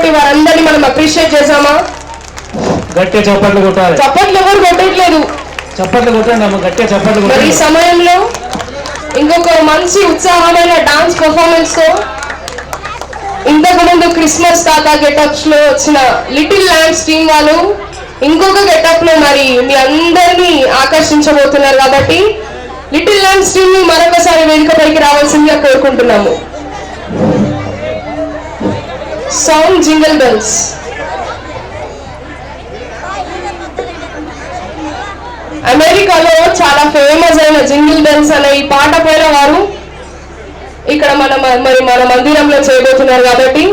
కాబట్టి వారందరినీ మనం అప్రిషియేట్ చేసామా? గట్టిగా చప్పట్లు కొట్టాలి. చప్పట్లు ఎవరు కొట్టట్లేదు, చప్పట్లు కొట్టండి అమ్మ, గట్టిగా చప్పట్లు కొట్టాలి. మరి ఈ సమయంలో ఇంకొక మంచి ఉత్సాహమైన డాన్స్ పర్ఫార్మెన్స్ తో ఇంతకు ముందు క్రిస్మస్ తాత గెటప్స్ లో వచ్చిన లిటిల్ ల్యాండ్స్ టీమ్ వాళ్ళు ఇంకొక గెటప్ లో మరి మీ అందరినీ ఆకర్షించబోతున్నారు. కాబట్టి లిటిల్ ల్యాండ్స్ టీమ్ ని మరొకసారి వేదికపైకి రావాల్సిందిగా కోరుకుంటున్నాము. Song jingle bells. అమెరికాలో చాలా ఫేమస్ అయిన జింగిల్ బెల్స్ అనే ఈ పాట పైన వారు ఇక్కడ మన మందిరంలో చేయబోతున్నారు. కాబట్టి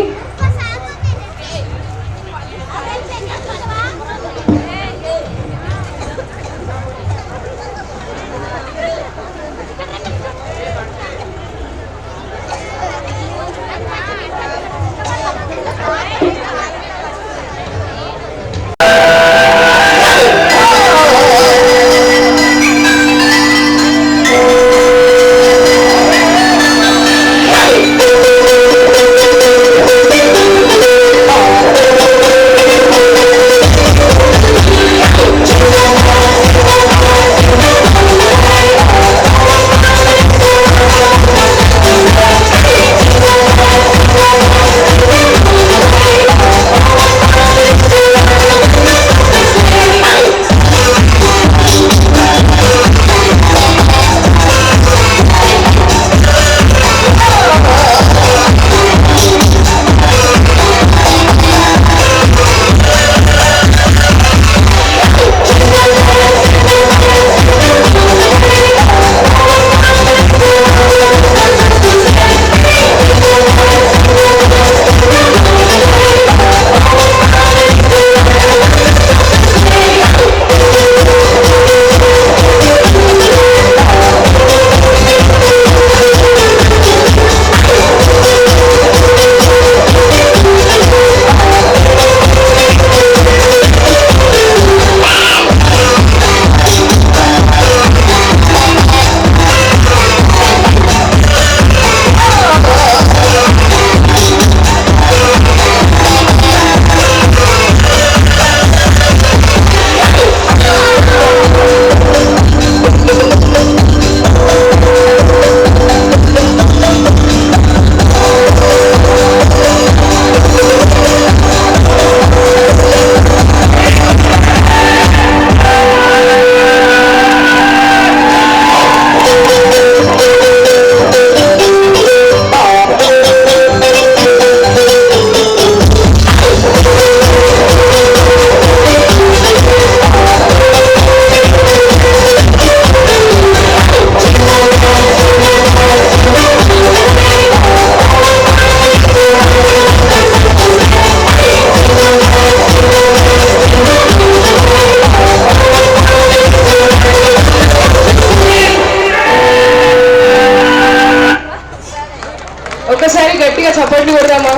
ఒకసారి గట్టిగా చప్పట్లు కొడదామా?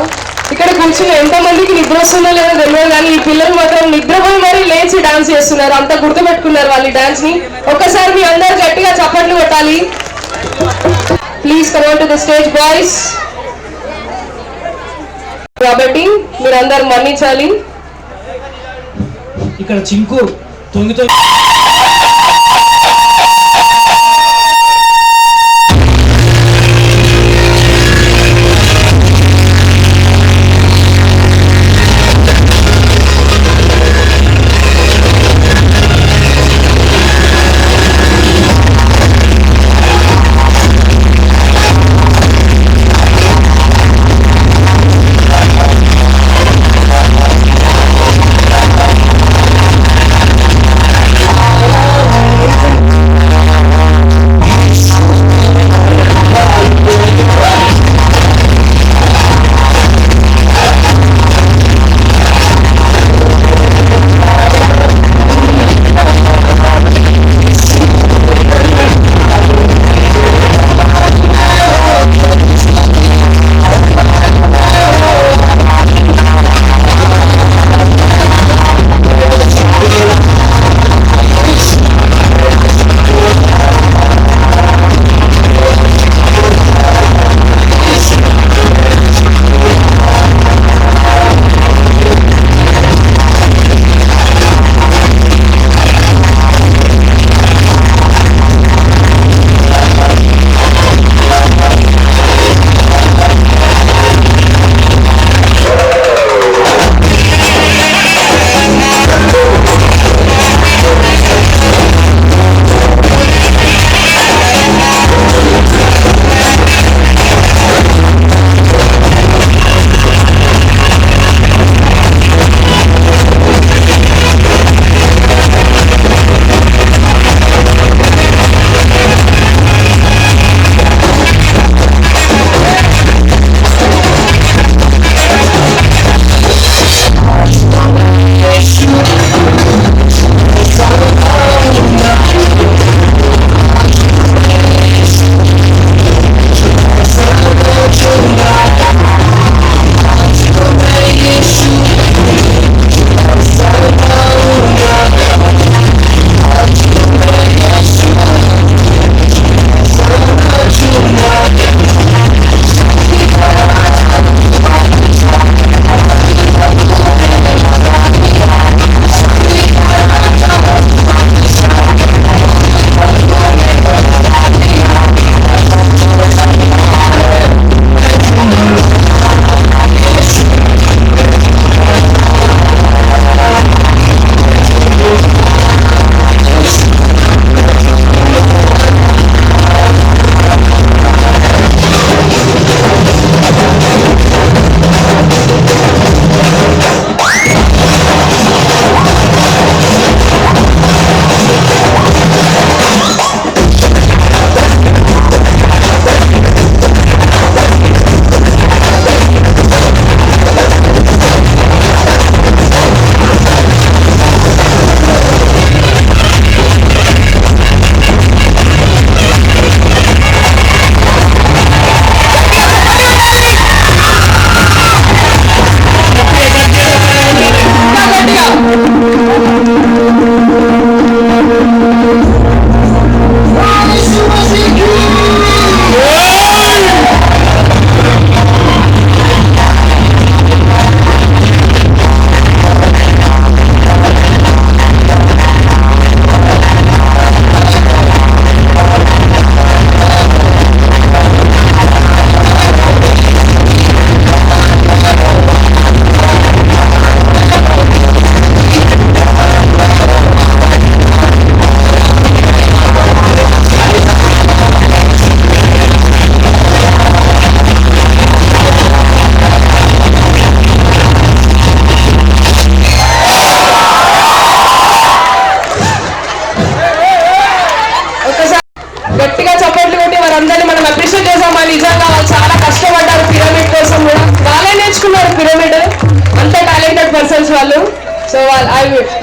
ఇక్కడ కూర్చుని ఎంతమందికి నిద్ర వస్తుందో లేదో తెలియదు, కానీ ఈ పిల్లలు మాత్రం నిద్రపోయి మరీ లేచి డాన్స్ చేస్తున్నారు. అంత గుర్తుపెట్టుకున్నారు వాళ్ళు ఈ డాన్స్ ని. ఒక్కసారి మీ అందరు గట్టిగా చప్పట్లు కొట్టాలి. Please come on to the stage boys. కాబట్టి మీరందరూ మన్నించాలి. ఇక్కడ చింకు తొంగితో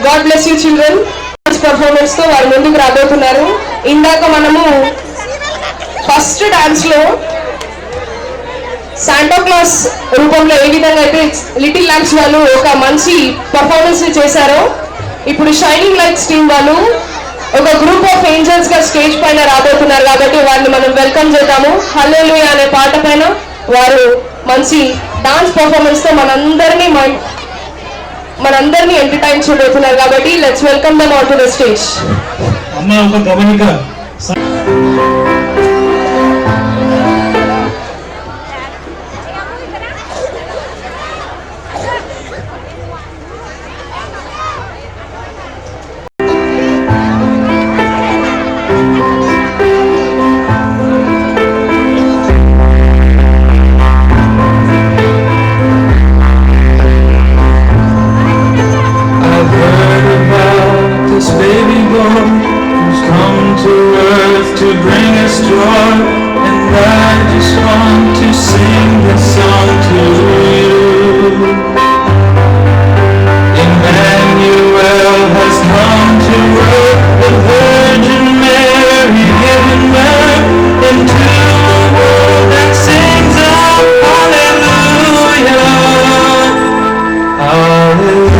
God bless you children performance తో వారు ముందుకు రాబోతున్నారు. ఇందాక మనము ఫస్ట్ డాన్స్ లో శాంటా క్లాస్ రూపంలో ఏ విధంగా అయితే లిటిల్ ల్యాంప్స్ వాళ్ళు ఒక మంచి పర్ఫార్మెన్స్ చేశారో, ఇప్పుడు షైనింగ్ లైట్స్ టీమ్ వాళ్ళు ఒక గ్రూప్ ఆఫ్ ఏంజల్స్ గా స్టేజ్ పైన రాబోతున్నారు. కాబట్టి వారిని మనం వెల్కమ్ చేద్దాము. హల్లెలూయా అనే పాట పైన వారు మంచి డాన్స్ పర్ఫార్మెన్స్ తో మనందరినీ ఎంటర్టైన్ చేయబోతున్నారు. కాబట్టి let's welcome them on to the stage. అమ్మ ఒక గమనిక, to bring us joy, and I just want to sing this song to you. Emmanuel has come to earth, the Virgin Mary given birth into a world that sings out hallelujah, hallelujah,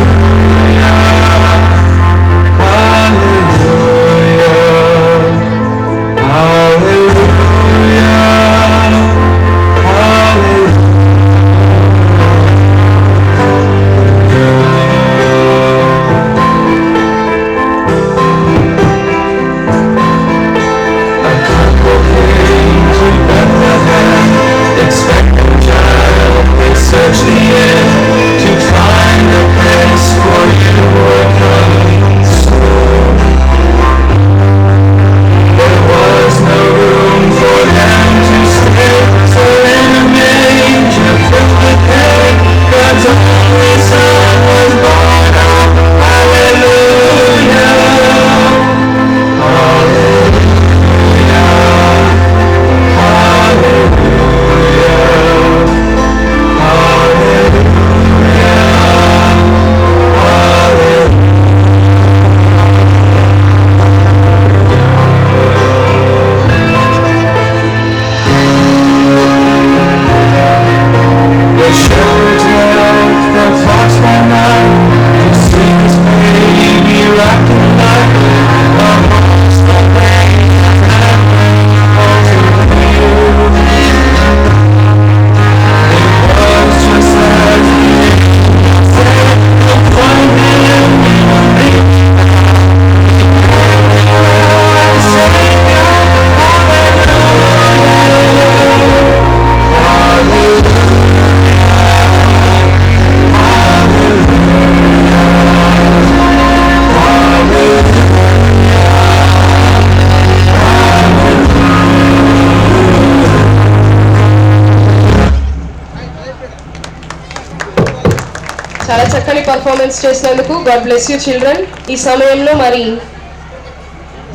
చాలా చక్కని performance చేసినందుకు God bless you children. ఈ సమయంలో మరి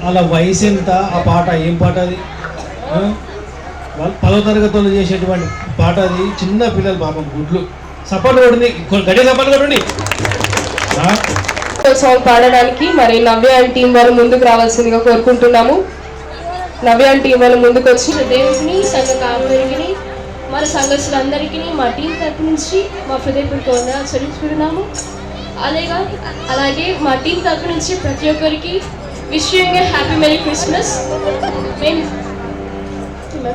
అలా వయసు ఎంత, ఆ పాట ఏం పాట అది? వాళ్ళు 10వ తరగతిలో చేసేటువంటి పాట అది. చిన్న పిల్లలు పాపం గుడ్లు సపోర్ట్ కొడుంది, గడ్డి సపోర్ట్ కొట్టండి. సాంగ్ పాడడానికి మరి నవ్య అండ్ టీం వాళ్ళు ముందుకు రావాల్సిందిగా కోరుకుంటున్నాము. నవ్య అండ్ టీం వాళ్ళు ముందుకు వచ్చి దేవుడిని సంఘ కాపురికి మన సంఘస్థులందరికీ మా టీం తరపు నుంచి మా హృదయపూర్వక వందనాలు చెల్లించుకుంటున్నాము. అలాగే మా టీం తరపు నుంచి ప్రతి ఒక్కరికి విషయంగ్ హ్యాపీ మెరీ క్రిస్మస్. మేము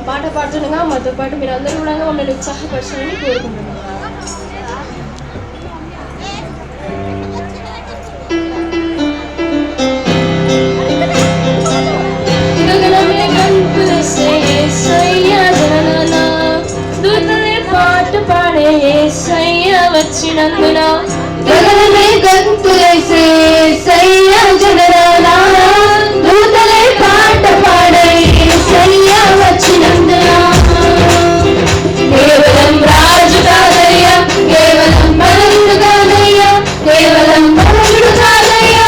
పాట పాడుతుండగా మాతో పాటు మీరు అందరూ కూడా మమ్మల్ని ఉత్సాహపరచాలని కోరుకుంటున్నాము. వచ్చినందున గగనమే గంతులేసే సయ్య జనరానా, దూతలే పాట పాడే సయ్య వచ్చినందున. కేవలం రాజు కాదయ్యా, కేవలం బలుడు కాదయ్యా, కేవలం బలుడు కాదయ్యా,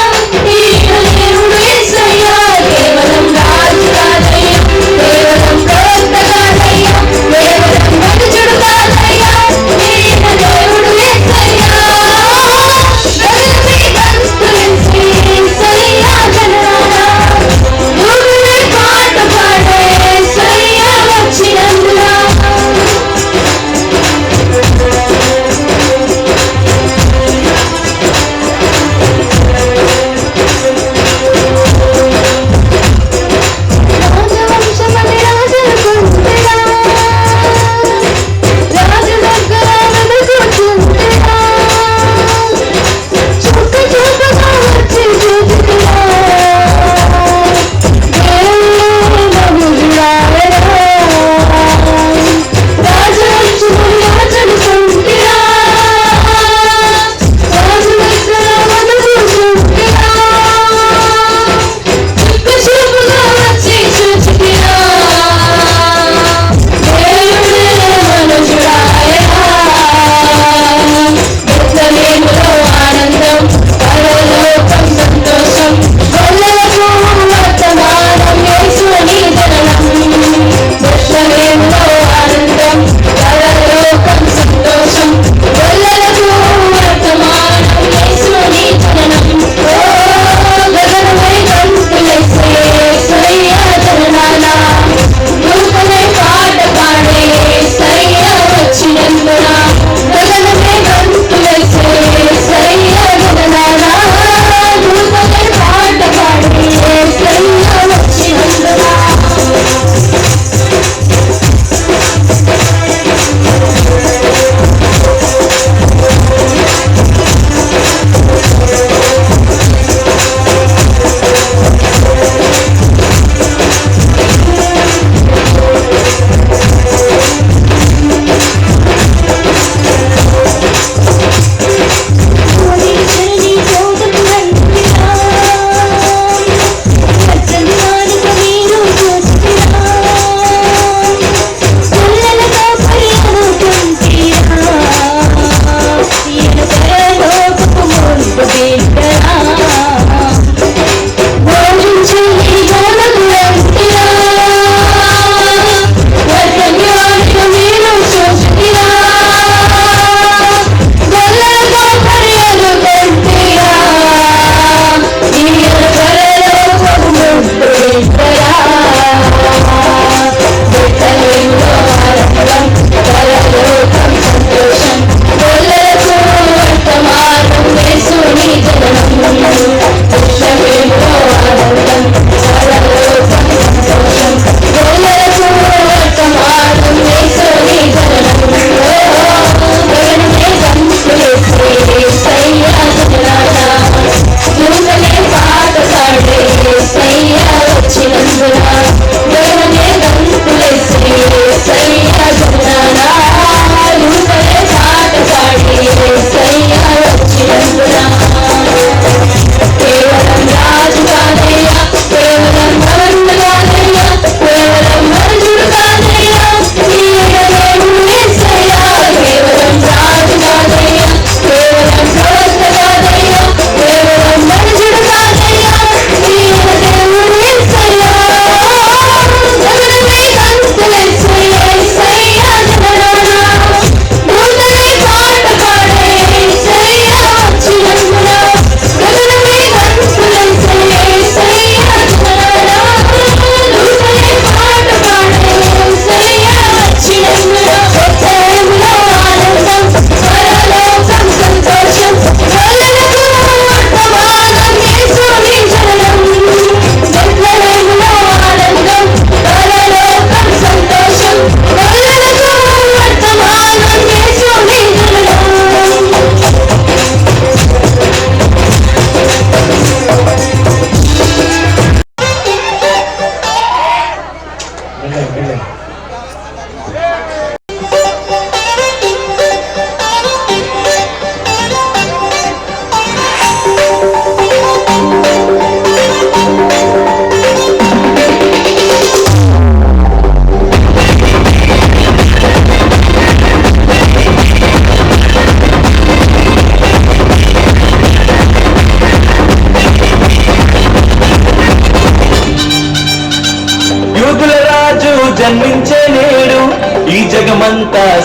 దేవుడు యేసయ్యా. కేవలం రాజు కాదయ్యా, కేవలం ప్రవక్త కాదయ్యా, కేవలం మనుషుడు కాదయ్యా, దేవుడు యేసయ్యా. గగనమే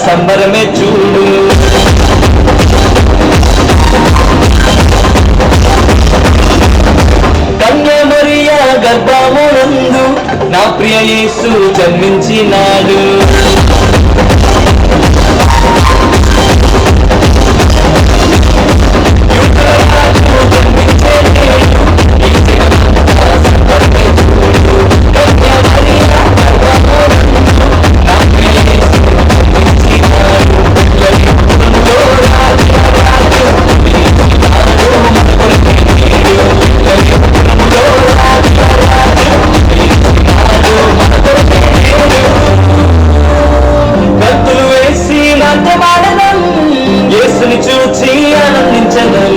సంబరమే చూడు. కన్యామరియా గర్భమునందు నా ప్రియ యేసు జన్మించినాడు. యేసుని చూచి ఆనందించదం.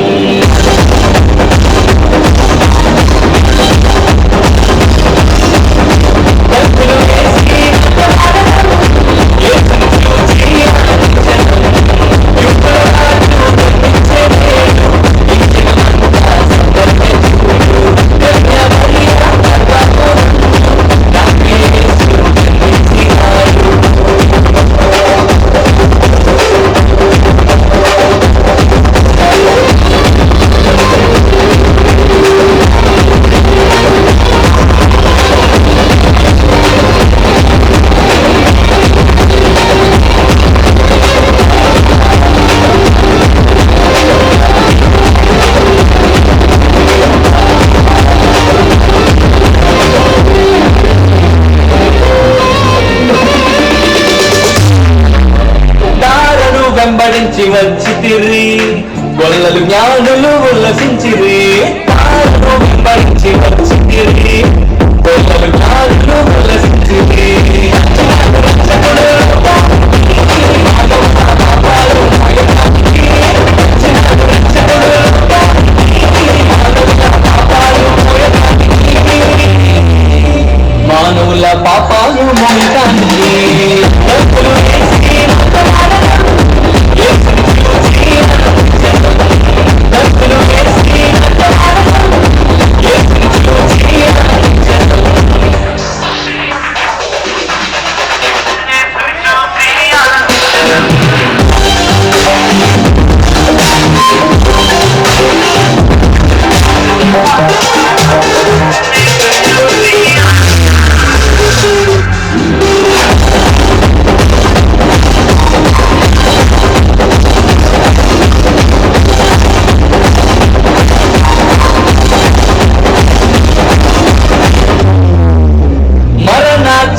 వెంబడించి వచ్చితిరి గొల్లలు జ్ఞానులు ఉల్లసించిరి. తాను వెంబడించి వచ్చితిరి గొల్లలు జ్ఞానులు ఉల్లసించిరి. మానవుల పాపాలు మోయటానికి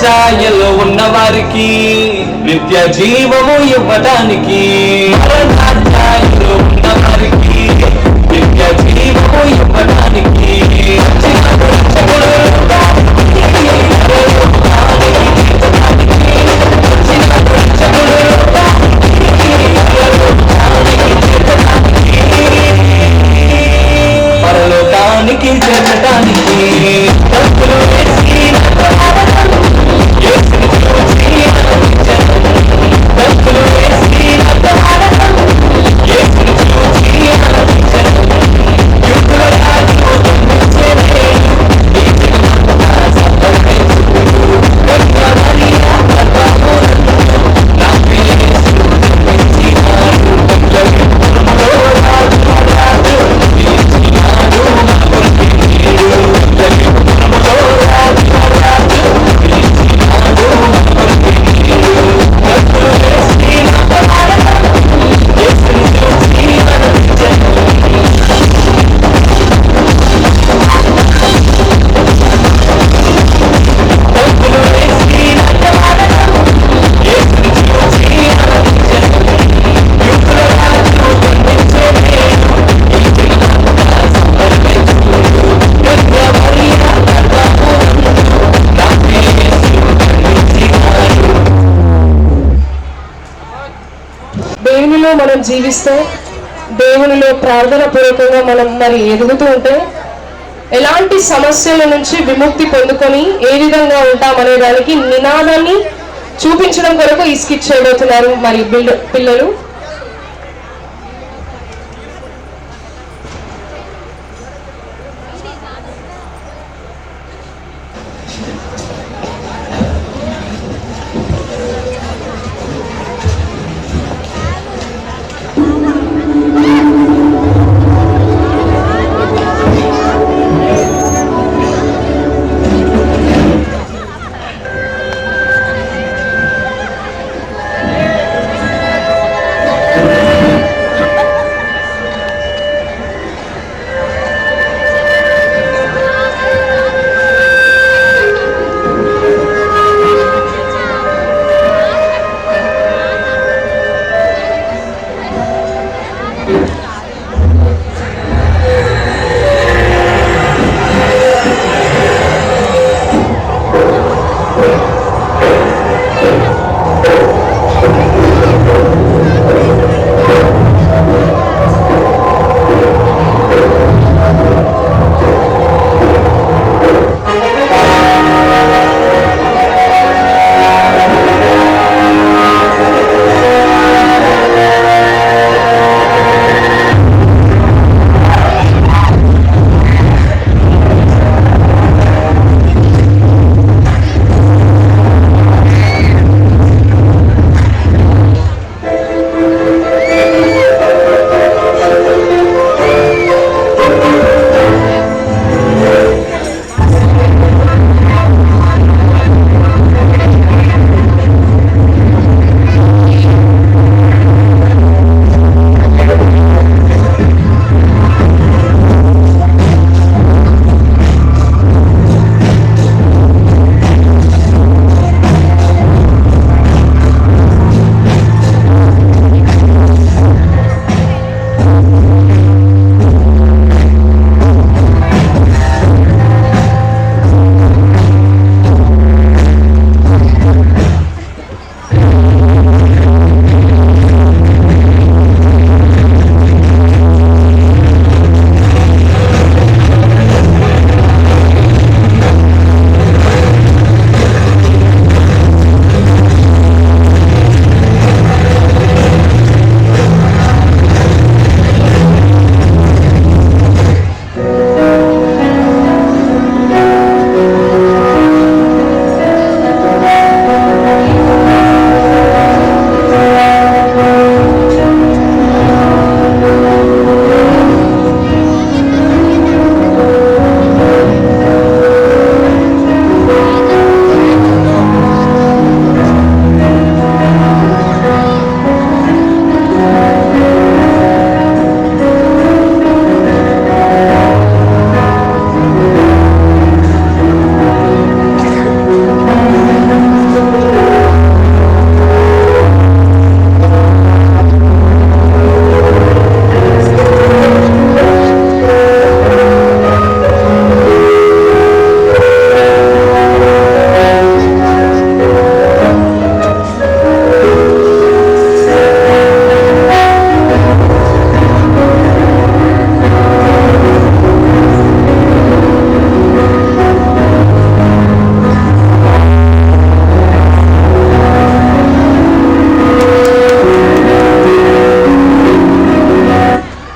ఛాయలో ఉన్న వారికి నిత్య జీవము ఇవ్వటానికి. ఛాయలో ఉన్న వారికి నిత్య జీవము ఇవ్వటానికి పరలోకానికి చేరటానికి దేవునిలో మనం జీవిస్తే, దేవునిలో ప్రార్థన పూర్వకంగా మనం మరి ఎదుగుతూ ఉంటే ఎలాంటి సమస్యల నుంచి విముక్తి పొందుకొని ఏ విధంగా ఉంటామనే దానికి నినాదాన్ని చూపించడం కొరకు ఈ స్కిట్ చేయబోతున్నారు మరి పిల్లలు.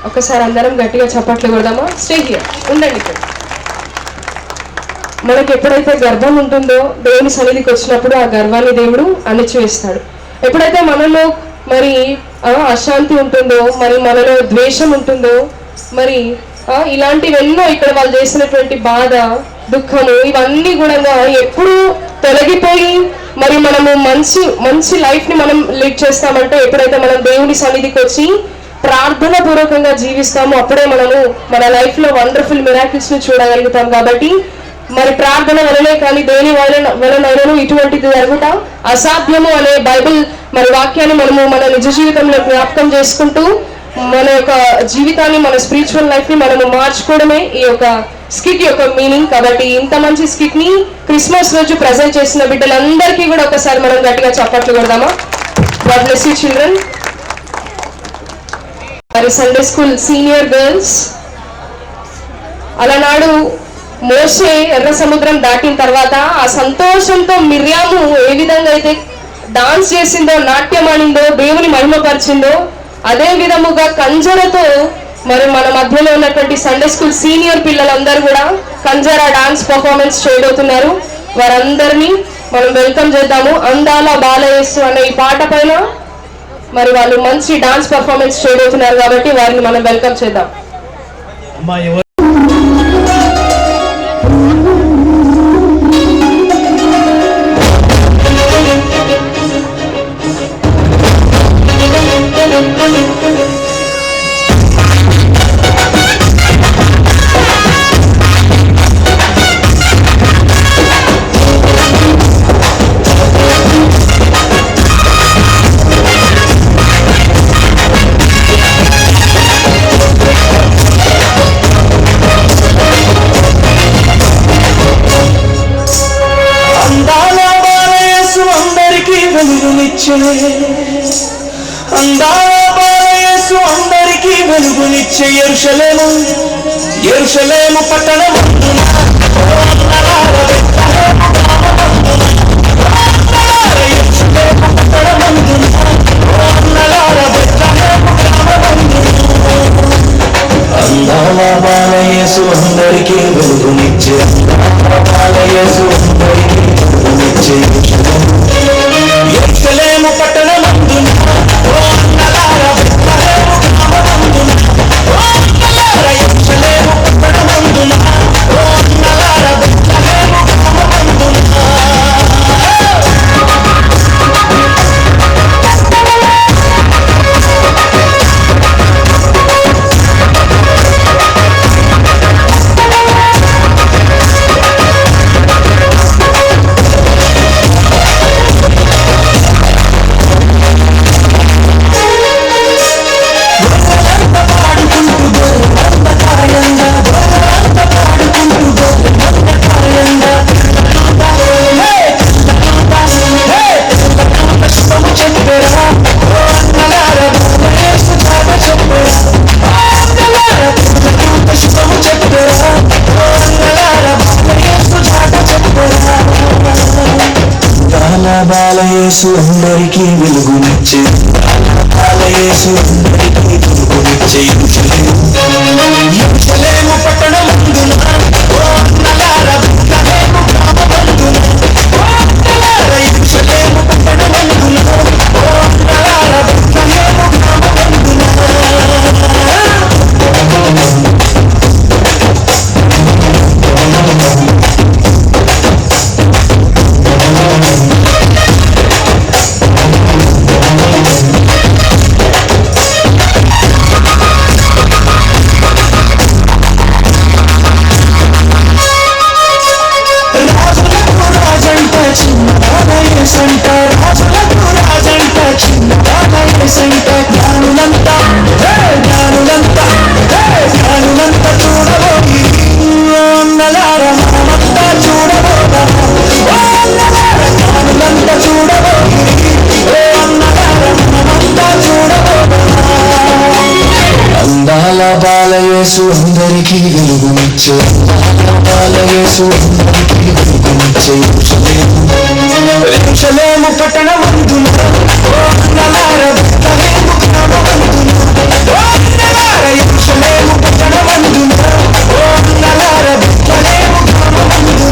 ఒకసారి అందరం గట్టిగా చప్పట్లు కొడదామా? స్టే హియర్, ఉండండి ఇక్కడ. మనకి ఎప్పుడైతే గర్వం ఉంటుందో దేవుని సన్నిధికి వచ్చినప్పుడు ఆ గర్వాన్ని దేవుడు అణిచివేస్తాడు. ఎప్పుడైతే మనలో మరి అశాంతి ఉంటుందో, మరి మనలో ద్వేషం ఉంటుందో, మరి ఇలాంటివెన్నో ఇక్కడ వాళ్ళు చేసినటువంటి బాధ, దుఃఖము, ఇవన్నీ కూడా ఎప్పుడు తొలగిపోయి మరి మనము మంచి లైఫ్ ని మనం లీడ్ చేస్తామంటే ఎప్పుడైతే మనం దేవుని సన్నిధికి వచ్చి ప్రార్థన పూర్వకంగా జీవిస్తామో అప్పుడే మనము మన లైఫ్ లో వండర్ఫుల్ మిరాకిల్స్ ని చూడగలుగుతాం. కాబట్టి మరి ప్రార్థన వలనే కానీ దేని వలనైనా ఇటువంటిది జరుగుట అసాధ్యము అనే బైబిల్ మరి వాక్యాన్ని మనము మన నిజ జీవితంలో జ్ఞాపకం చేసుకుంటూ మన యొక్క జీవితాన్ని, మన స్పిరిచువల్ లైఫ్ ని మనము మార్చుకోవడమే ఈ యొక్క స్కిట్ యొక్క మీనింగ్. కాబట్టి ఇంత మంచి స్కిట్ ని క్రిస్మస్ రోజు ప్రజెంట్ చేసిన బిడ్డలందరికీ కూడా ఒకసారి మనం గట్టిగా చప్పట్లు కొడదామా? God bless you children. మరి సండే స్కూల్ సీనియర్ గర్ల్స్, అలనాడు మోషే ఎర్ర సముద్రం దాటిన తర్వాత ఆ సంతోషంతో మిర్యాము ఏ విధంగా అయితే డాన్స్ చేసిందో, నాట్యమాడిందో, దేవుని మహిమపరిచిందో, అదే విధముగా కంజరతో మరి మన మధ్యలో ఉన్నటువంటి సండే స్కూల్ సీనియర్ పిల్లలందరూ కూడా కంజరా డాన్స్ పర్ఫార్మెన్స్ చేయబోతున్నారు. వారందరినీ మనం వెల్కమ్ చేద్దాము. అందాల బాలయేసు అనే ఈ పాట పైన మరి వాళ్ళు మంచి డాన్స్ పర్ఫార్మెన్స్ చేయబోతున్నారు కాబట్టి వారిని మనం వెల్కమ్ చేద్దాం. వెలుగునిచ్చే అందాల బాలయేసు అందరికీ వెలుగునిచ్చే యెరూషలేము యెరూషలేము పట్టణమందున అందాల బాలయేసు అందరికీ వెలుగునిచ్చే అందాల బాలయేసు అందరికీ వెలుగునిచ్చే యెరూషలేము పట్టణమందున ఓ అన్నలార బెత్లెహేము గ్రామమందున ఓ అన్నలార యెరూషలేము పట్టణమందున ఓ అన్నలార బెత్లెహేము గ్రామమందున బాలయేసు అందరికీ వెలుగునిచ్చే బాలయేసు అందరికీ వెలుగునిచ్చే యెరూషలేము పట్టణమందున ఓ అన్నలార బెత్లెహేము గ్రామమందున ఓ అన్నలార యెరూషలేము పట్టణమందున ఓ అన్నలార బెత్లెహేము గ్రామమందున రాజులకు రాజంట చిన్నవాడయేసంట జ్ఞానులంతా చూడబోయి అన్నలార మనమంతా చూడబోదా జ్ఞానులంతా చూడబోయి అన్నలార మనమంతా చూడబోదా అందాల బాలయేసు అందరికీ వెలుగునిచ్చే అందాల బాలయేసు అందరికీ వెలుగునిచ్చే యెరూషలేము పట్టణమందున ఓ అన్నలార బెత్లెహేము గ్రామమందున ఓ అన్నలార యెరూషలేము పట్టణమందున ఓ అన్నలార బెత్లెహేము గ్రామమందున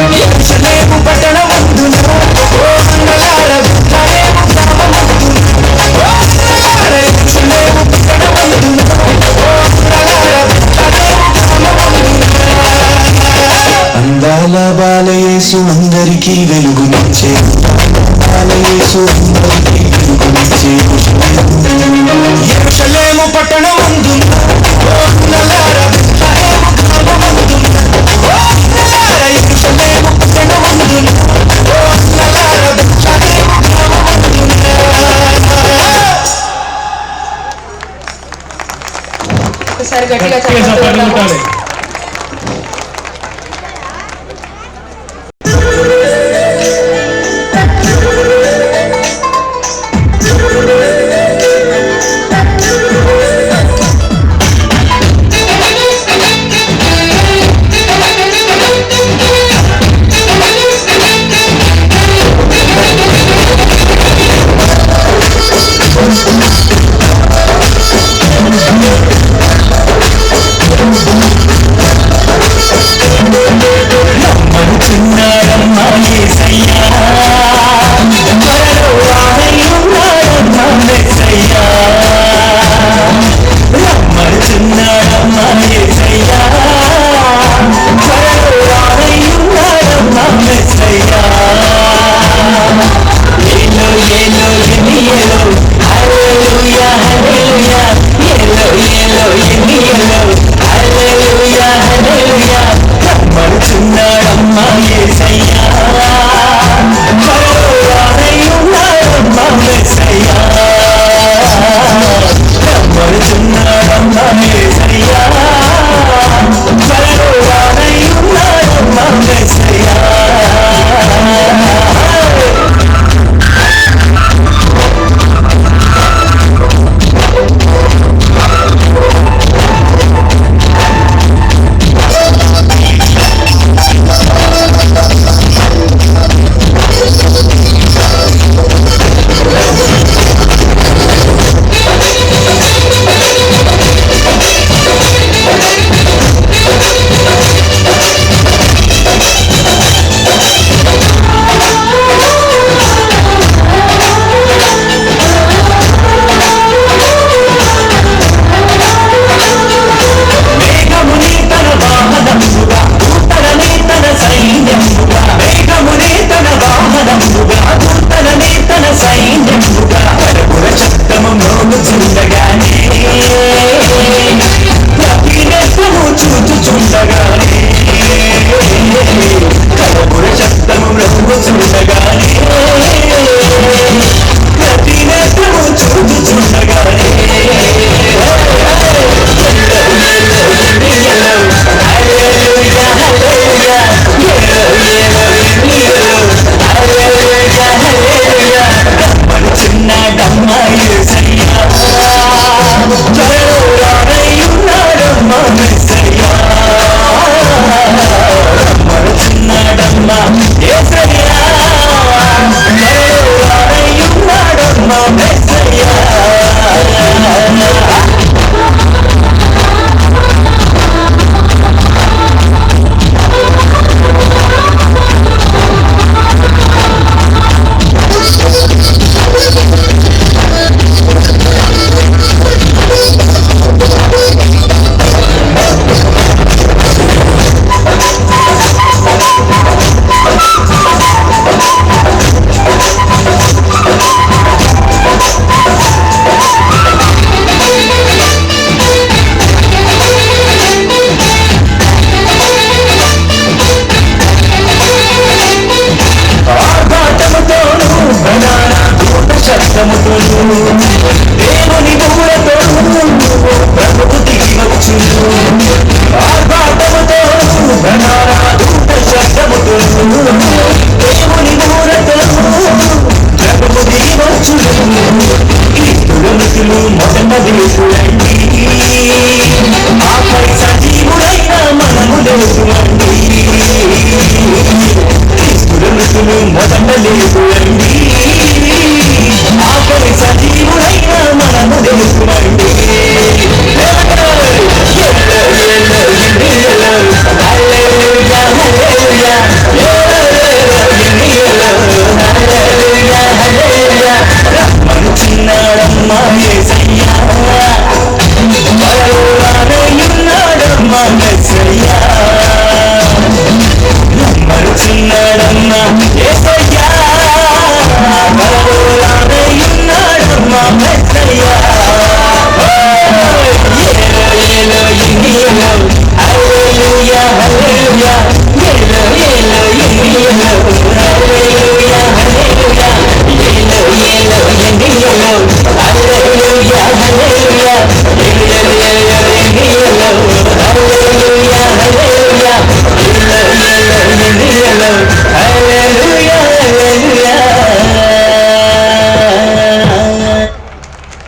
యెరూషలేము పట్టణమందున ఓ అన్నలార బెత్లెహేము గ్రామమందున ఓ అన్నలార యెరూషలేము పట్టణమందున ఓ అన్నలార బెత్లెహేము గ్రామమందున అందాల బాలయేసు అందరికీ వెలుగునిచ్చే బాలయేసు అందరికీ వెలుగునిచ్చే యెరూషలేము పట్టణమందున ఓ అన్నలార బెత్లెహేము గ్రామమందున ఓ అన్నలార యెరూషలేము పట్టణమందున ఓ అన్నలార బెత్లెహేము గ్రామమందున ఒకసారి గట్టిగా గట్టిగా చప్పట్లు చెప్పండి. కొట్టాలి.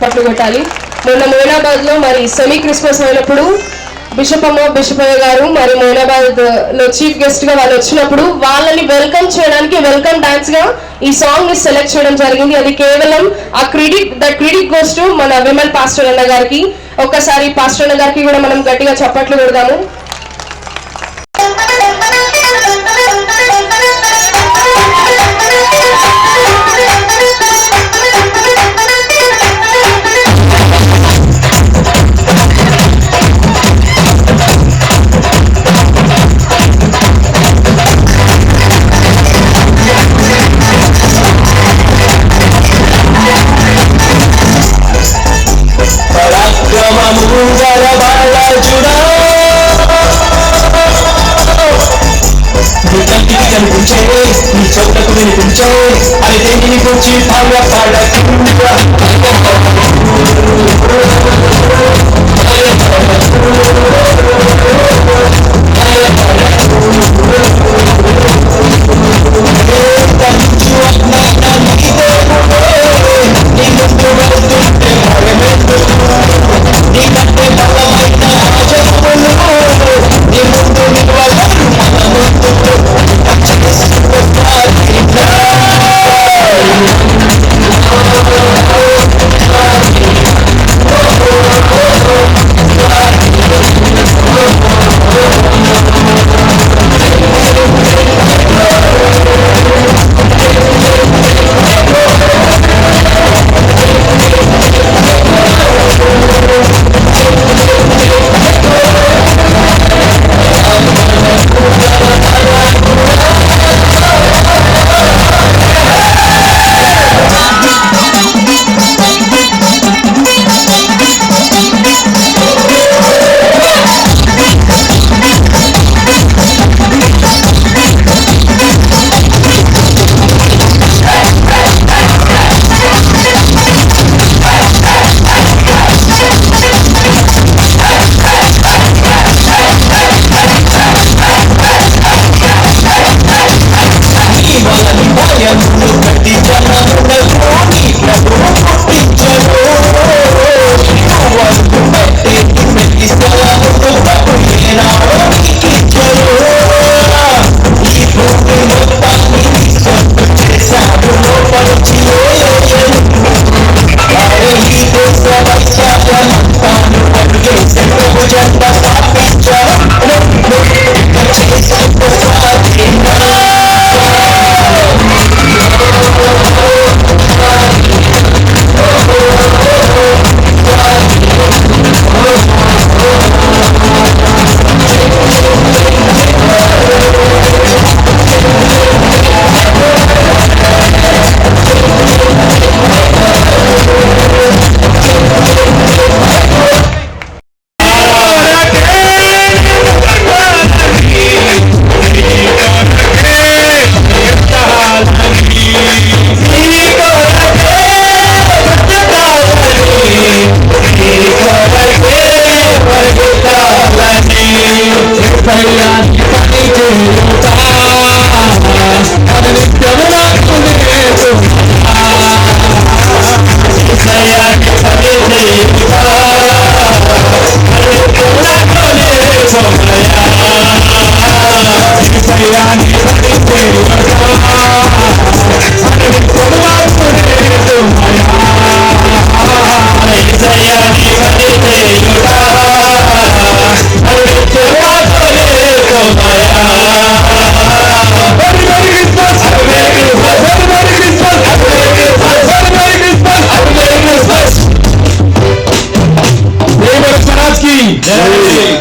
పట్టుకొట్టాలి. మొన్న మొయినాబాద్ లో మరి సెమీ క్రిస్మస్ అయినప్పుడు బిషప్ బిషపయ్య గారు మరి మొయినాబాద్ లో చీఫ్ గెస్ట్ గా వాళ్ళు వచ్చినప్పుడు వాళ్ళని వెల్కమ్ చేయడానికి వెల్కమ్ డాన్స్ గా ఈ సాంగ్ ని సెలెక్ట్ చేయడం జరిగింది. అది కేవలం ఆ క్రెడిట్ గోస్ టు మన విమల్ పాస్టర్ అన్న గారికి. ఒక్కసారి పాస్టర్ అన్న గారికి కూడా మనం గట్టిగా చప్పట్లు కొడదాము. పరాక్రమముగా చూచి భయపడకుండా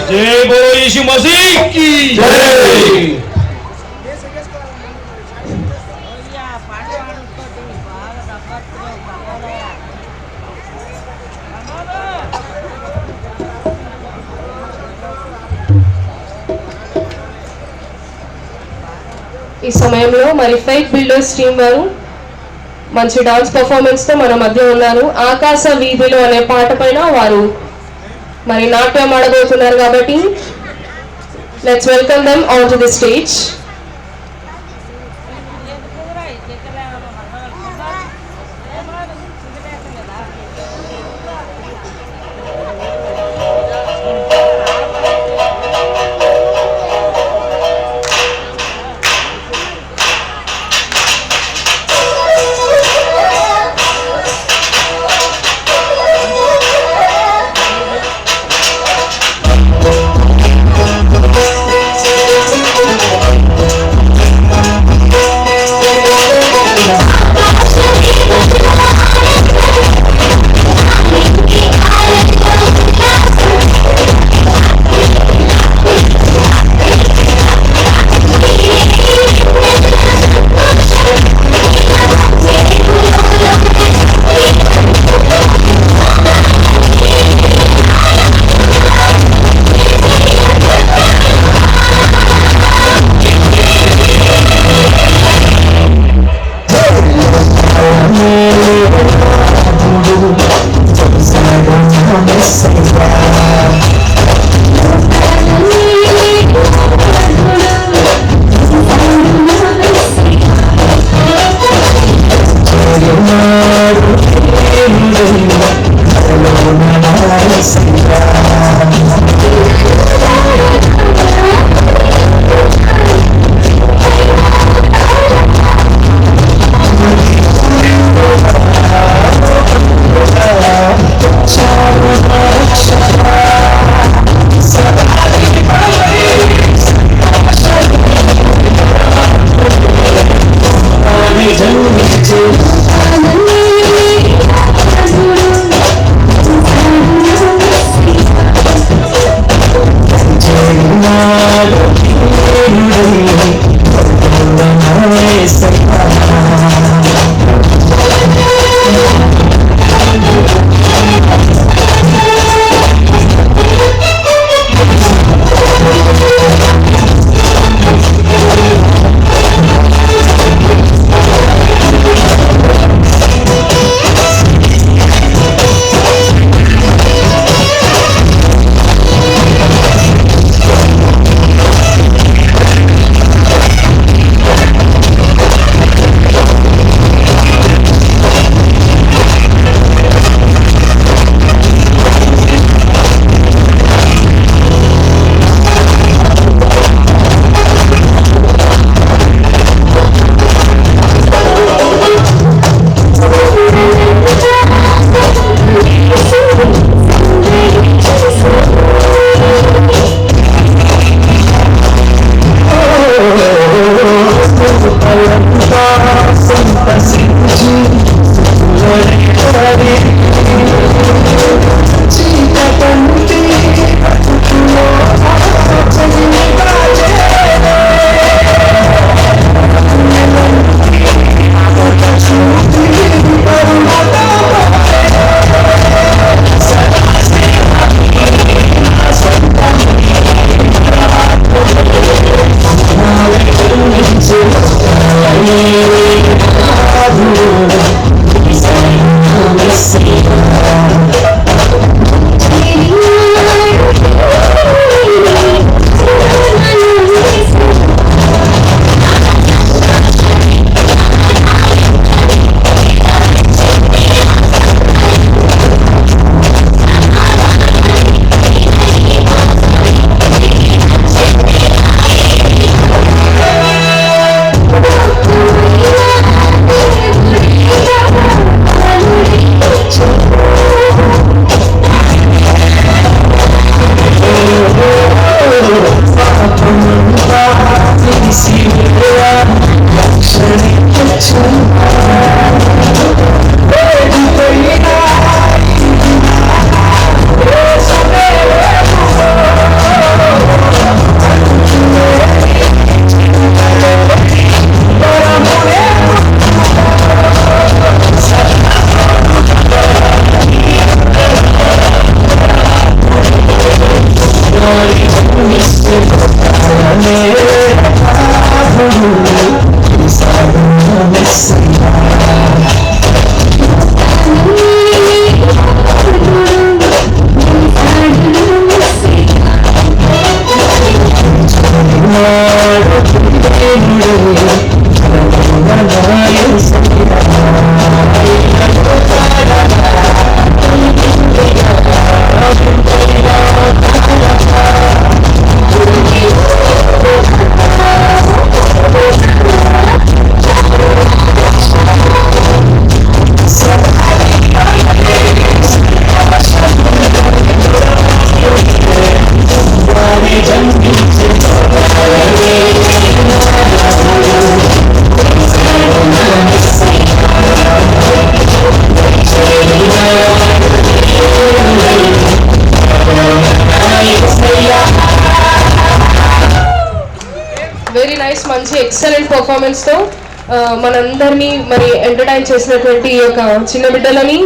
जय बोलो यीशु मसीह की जय। ఈ సమయంలో మరి ఫైట్ బిల్డర్స్ టీం వారు మంచి డాన్స్ పర్ఫార్మెన్స్ తో మన మధ్య ఉన్నారు. ఆకాశ వీధిలో అనే పాట పైన వారు మరి నాట్యం ఆడబోతున్నారు కాబట్టి let's welcome them on to the stage. మంచి ఎక్సలెంట్ పర్ఫార్మెన్స్ తో మనందరినీ మరి ఎంటర్టైన్ చేసినటువంటి ఈ యొక్క చిన్న బిడ్డలని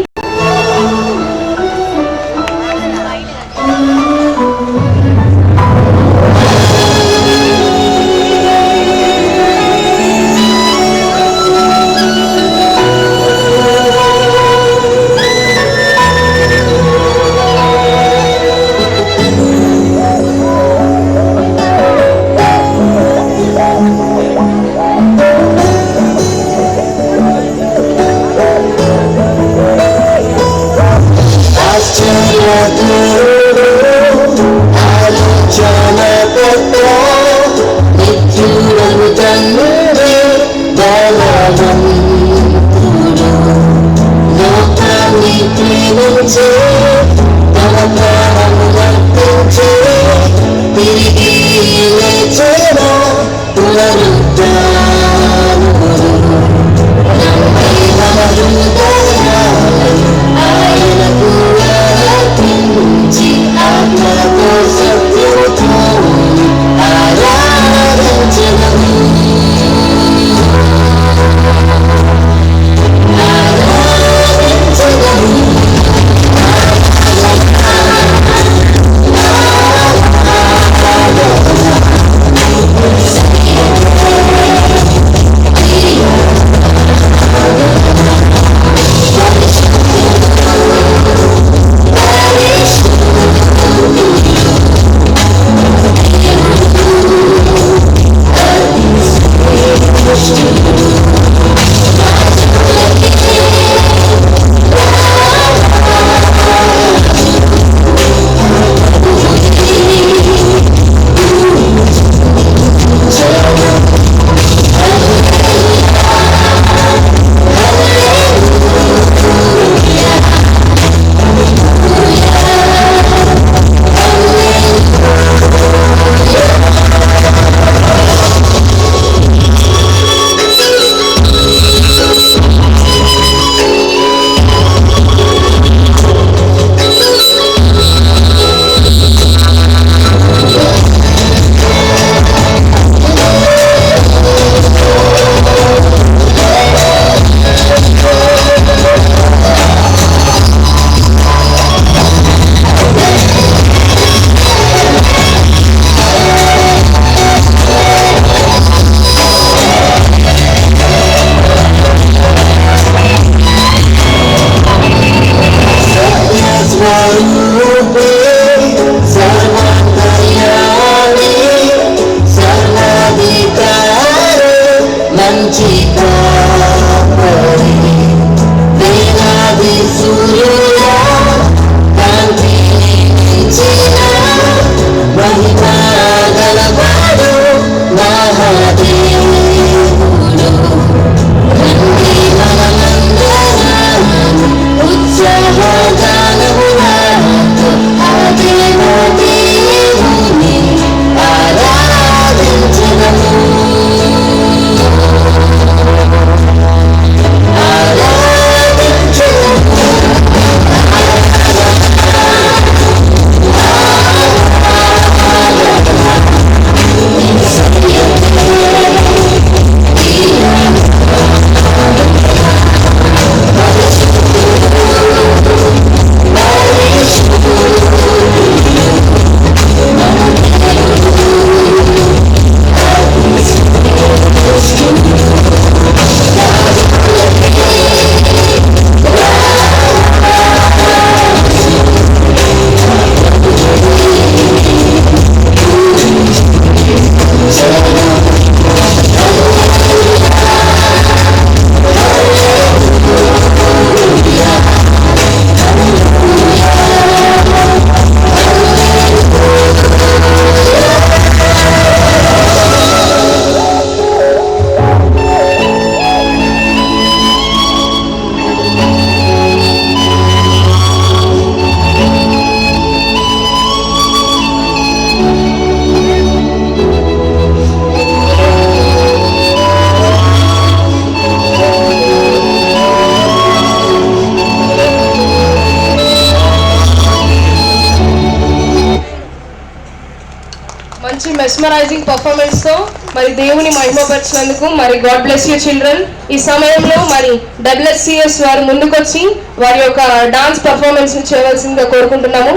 మంచి మెస్మరైజింగ్ పర్ఫార్మెన్స్ తో మరి దేవుని మహిమపరిచినందుకు మరి గాడ్ బ్లెస్ యూ చిల్డ్రన్. ఈ సమయంలో మరి WSCS వారు ముందుకొచ్చి వారి యొక్క డాన్స్ పర్ఫార్మెన్స్ ని చేయవలసిందిగా కోరుకుంటున్నాము.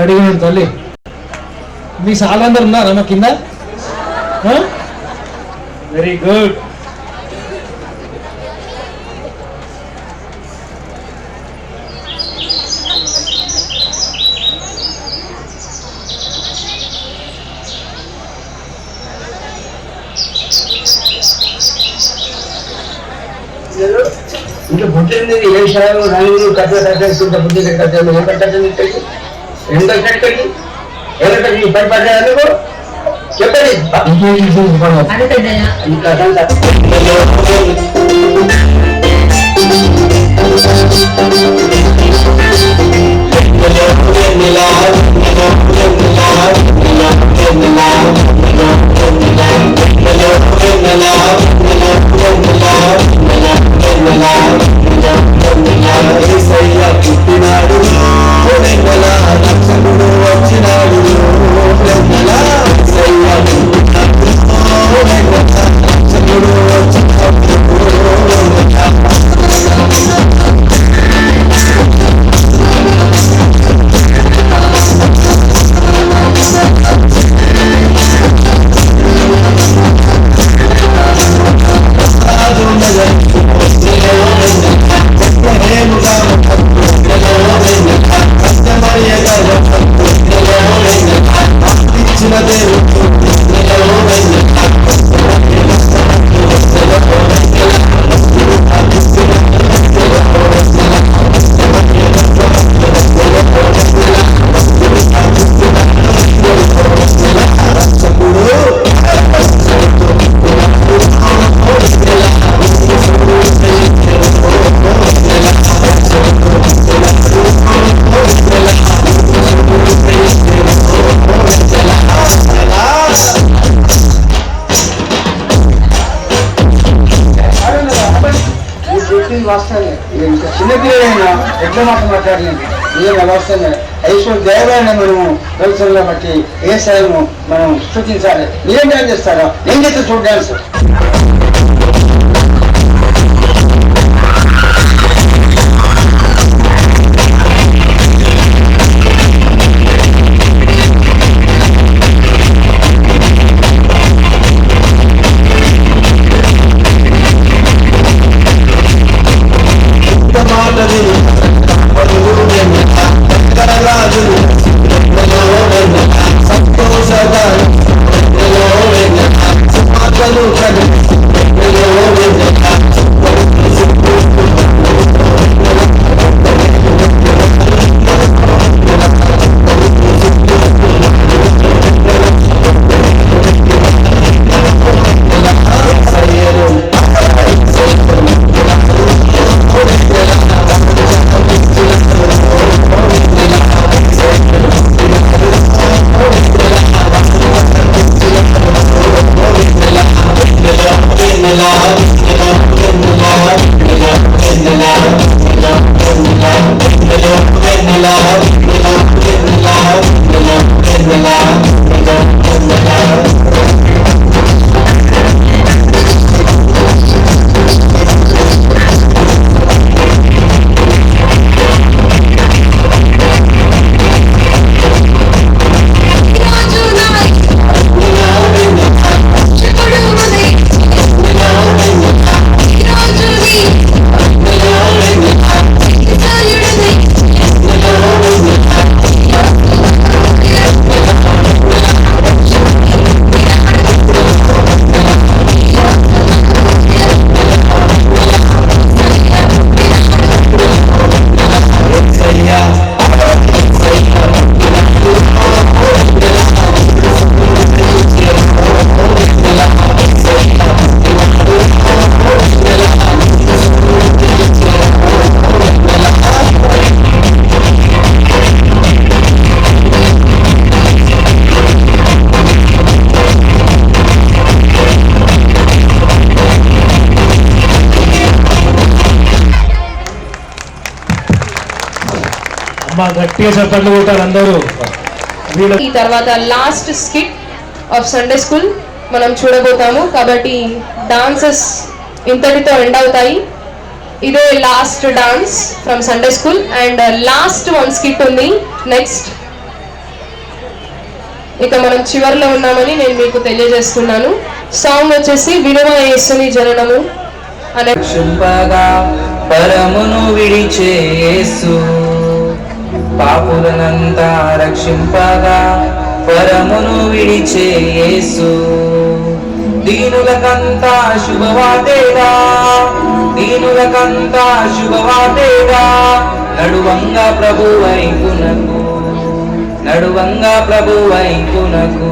రెడీ తల్లి మీ సార్లందరూ ఉన్నారా మా కింద? Very good. ఇంకా పుట్టింది ఏ విషయాలు రంగులు కట్టేసుకుంటే బుద్ధి కట్టాలి ఏం కట్టాలి ఇక్కడికి ఎంత ఇక్కడికి ఎవరికి పడిపడ్డాను చెప్పండి పుట్టినాడు రక్షకుడు వచ్చినాడు రక్షకుడు వాస్తవమే చిన్నపిల్లలైనా ఎట్లా మాట్లాడలేదు నిజంగా వాస్తవమే ఐశ్వర్య దేవాలయాన్ని మనము వ్యవసాయంలో బట్టి ఏ స్థాయిను మనం సూచించాలి. మీరేం డ్యాన్స్ చేస్తారా? ఏం చేస్తే చూడ డ్యాన్స్ గట్టిగా చెప్పండి కొట్టారు అందరూ. ఈ తర్వాత last skit of Sunday school మనం చూడబోతాము. కాబట్టి డాన్సెస్ ఇంతటితో ఎండ్ అవుతాయి. ఇదే last dance from Sunday school and last one skit ఉంది నెక్స్ట్. ఇక మనం చివరిలో ఉన్నామని నేను మీకు తెలియజేస్తున్నాను. సాంగ్ వచ్చేసి వినుమ యేసుని జననము అనే. రక్షింపగా పరమును విడిచే యేసు, పాపులనంతా రక్షింపగా పరమును విడిచే యేసు, దీనులకంతా శుభవార్తేగా, దీనులకంతా శుభవార్తేగా, నడువంగా ప్రభు వైపునకు, నడువంగా ప్రభు వైపునకు.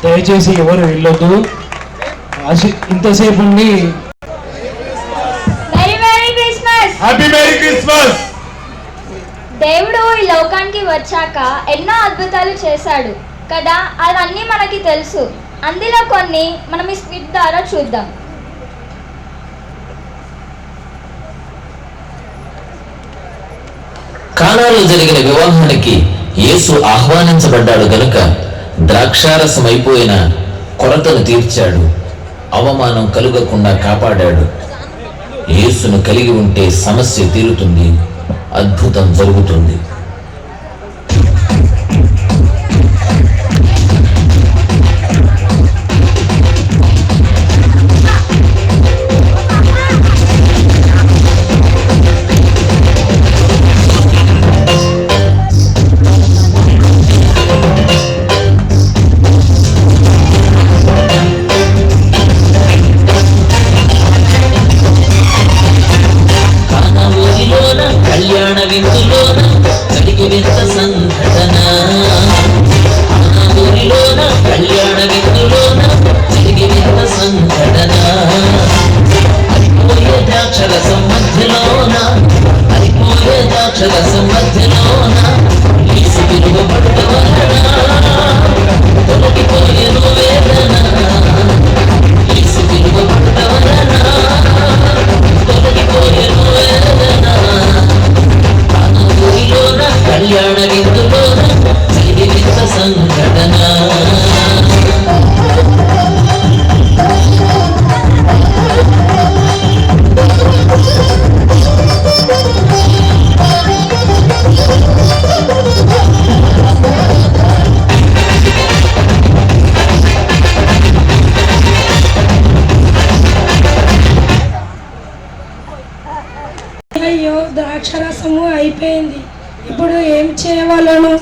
దయచేసి ఎవరు వెళ్ళొద్దు. ఇంతసేపు ఉండి హ్యాపీ మేరీ క్రిస్మస్. దేవుడు ఈ లోకానికి వచ్చాక ఎన్నో అద్భుతాలు చేశాడు కదా, అవన్నీ మనకి తెలుసు. అందులో కొన్ని మనం ఈ స్కిట్ ద్వారా చూద్దాం. కానాలో జరిగిన వివాహానికి యేసు ఆహ్వానించబడ్డాడు గనుక ద్రాక్షారసం అయిపోయిన కొరతను తీర్చాడు, అవమానం కలుగకుండా కాపాడాడు. యేసును కలిగి ఉంటే సమస్య తీరుతుంది, అద్భుతం జరుగుతుంది. కళ్యాణ విందులోన కలిగి వింత సంఘటన, ఊరిలోన కళ్యాణ విందులోన కలిగి వింత సంఘటన. అయిపోయే ద్రాక్షరసం మధ్యలోన, అయిపోయే ద్రాక్షరసం మధ్యలోన యేసు విలువబడ్డ వలన తొలగిపోయేను వేదన, యేసు విలువబడ్డ వలన తొలగిపోయేను వేదన. కళ్యాణ విందులోన కలిగి వింత సంఘటన. అయ్యో, ద్రాక్షరసము అయిపోయింది, ఇప్పుడు ఏం చేయవలను?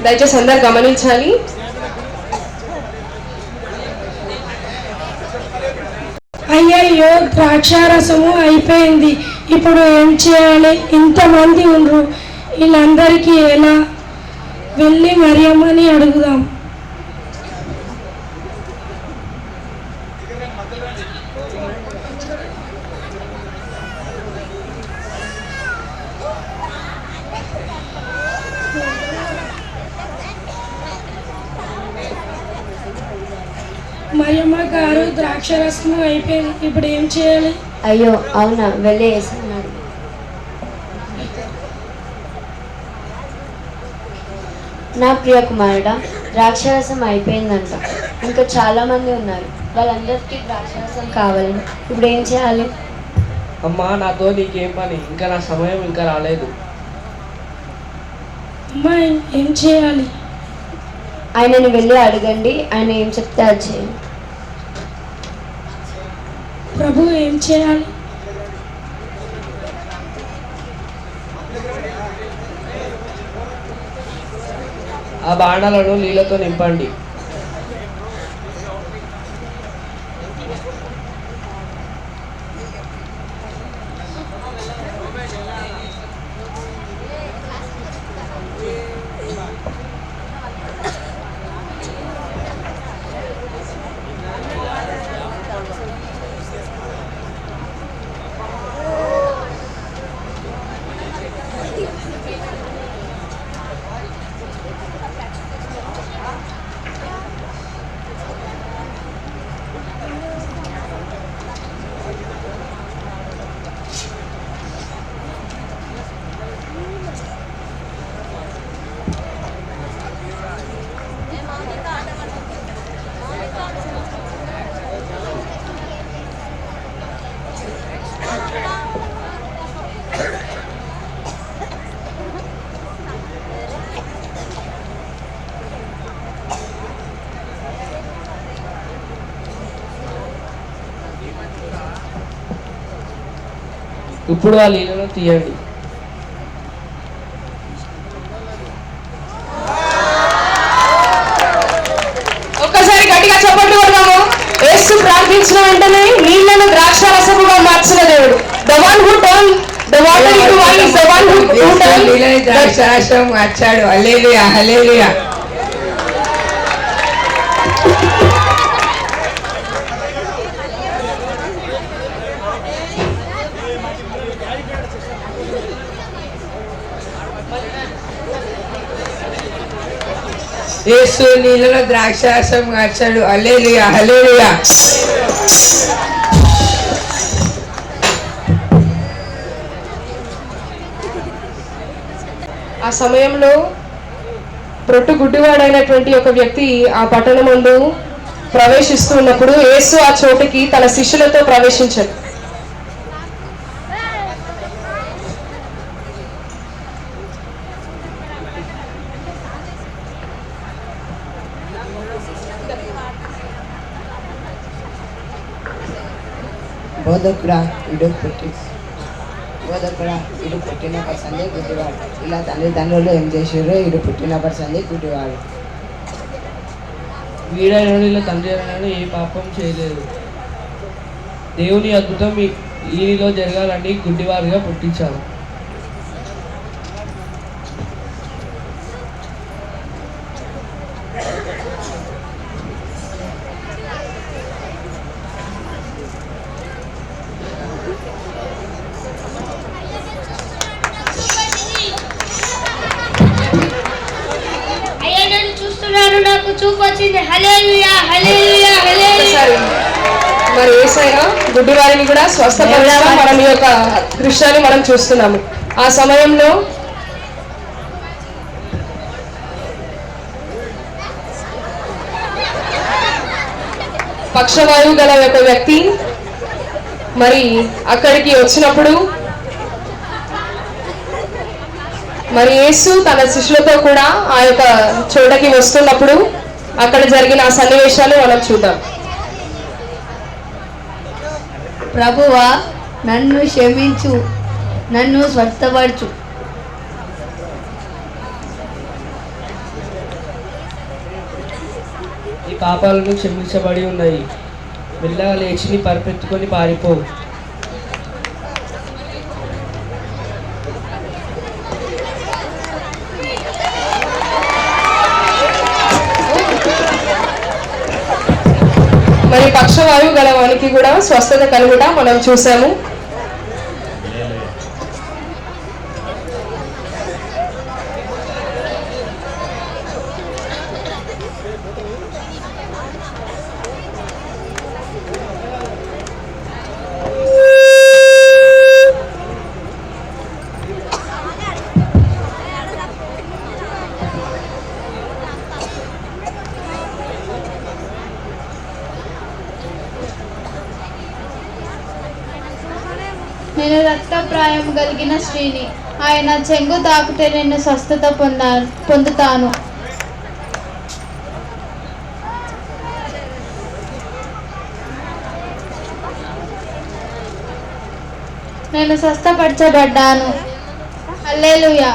దయచేసి అందరు గమనించాలి. అయ్యయ్యో, ద్రాక్షారసము అయిపోయింది, ఇప్పుడు ఏం చేయాలి? ఇంతమంది ఉండరు, వీళ్ళందరికీ ఎలా? వెళ్ళి మరియమ్మని అడుగుదాం. మరియమ్మ గారు, ద్రాక్షరసము అయిపోయింది, ఇప్పుడు ఏం చేయాలి? అయ్యో అవునా, వెళ్ళి వేసుకున్నాడు. నా ప్రియ కుమారుడా, ద్రాక్షరసం అయిపోయిందంట, ఇంకా చాలా మంది ఉన్నారు, వాళ్ళందరికీ ద్రాక్షరసం కావాలని, ఇప్పుడు ఏం చేయాలి? అమ్మా, నాతో నీకేం పని? ఇంకా నా సమయం ఇంకా రాలేదు. అమ్మా, ఏం చేయాలి? ఆయనని వెళ్ళి అడగండి, ఆయన ఏం చెప్తే అది చేయండి. ప్రభు, ఏం చేయాలి? ఆ బాణాలను నీళ్ళతో నింపండి. ఇప్పుడు ఆ నీళ్ళను తీయండి. ఒక్కసారి గట్టిగా చప్పట్లు కొడదాము. యేసు ప్రార్థించిన వెంటనే నీళ్లను ద్రాక్షారసముగా మార్చిన దేవుడు. The one who turned the water into wine is the one who turned నీళ్ళని ద్రాక్షారసం మార్చాడు. హల్లెలూయా, హల్లెలూయా. యేసు నీళ్ళలో ద్రాక్షారసం మార్చాడు. హల్లెలూయా, హల్లెలూయా. సమయంలో ప్రొట్టు గుడ్డివాడైనటువంటి ఒక వ్యక్తి ఆ పట్టణం ముందు ప్రవేశిస్తూ ఉన్నప్పుడు యేసు ఆ చోటుకి తన శిష్యులతో ప్రవేశించాడు. బోధకుడా ఇడు పుట్టిన పర్సందే గుడ్డివాడు. ఇలా తల్లిదండ్రులు ఏం చేసారో ఇడు పుట్టిన పర్సందే గుడ్డివాడు. వీడైన తండ్రి అయినాడు ఏ పాపం చేయలేదు. దేవుని అద్భుతం ఈయనలో జరగాలని గుడ్డివారిగా పుట్టించారు. నాకు చూపు వచ్చింది. హల్లెలూయా హల్లెలూయా హల్లెలూయా. మరి యేసయ్య గుడ్డివారిని కూడా స్వస్థపరచడం మనం ఈ యొక్క దృశ్యాన్ని మనం చూస్తున్నాము. ఆ సమయంలో పక్షవాయువు గల ఒక వ్యక్తి మరి అక్కడికి వచ్చినప్పుడు మరి యేసు తన శిష్యులతో కూడా ఆ యొక్క చోటకి వస్తున్నప్పుడు అక్కడ జరిగిన ఆ సన్నివేశాలు మనం చూద్దాం. ప్రభువా, నన్ను క్షమించు, నన్ను స్వస్థపరచు. ఈ పాపాలను క్షమించబడి ఉన్నాయి. మెల్లగా లేచి పరిపెత్తుకొని పారిపో. మరి పక్షవాయువు గల వానికి కూడా స్వస్థత కలుగుట మనం చూసాము. నేను రక్తప్రాయం కలిగిన స్త్రీని. ఆయన చెంగు తాకితే నేను స్వస్థత పొందుతాను. నేను స్వస్థపరచబడ్డాను. హల్లెలూయా.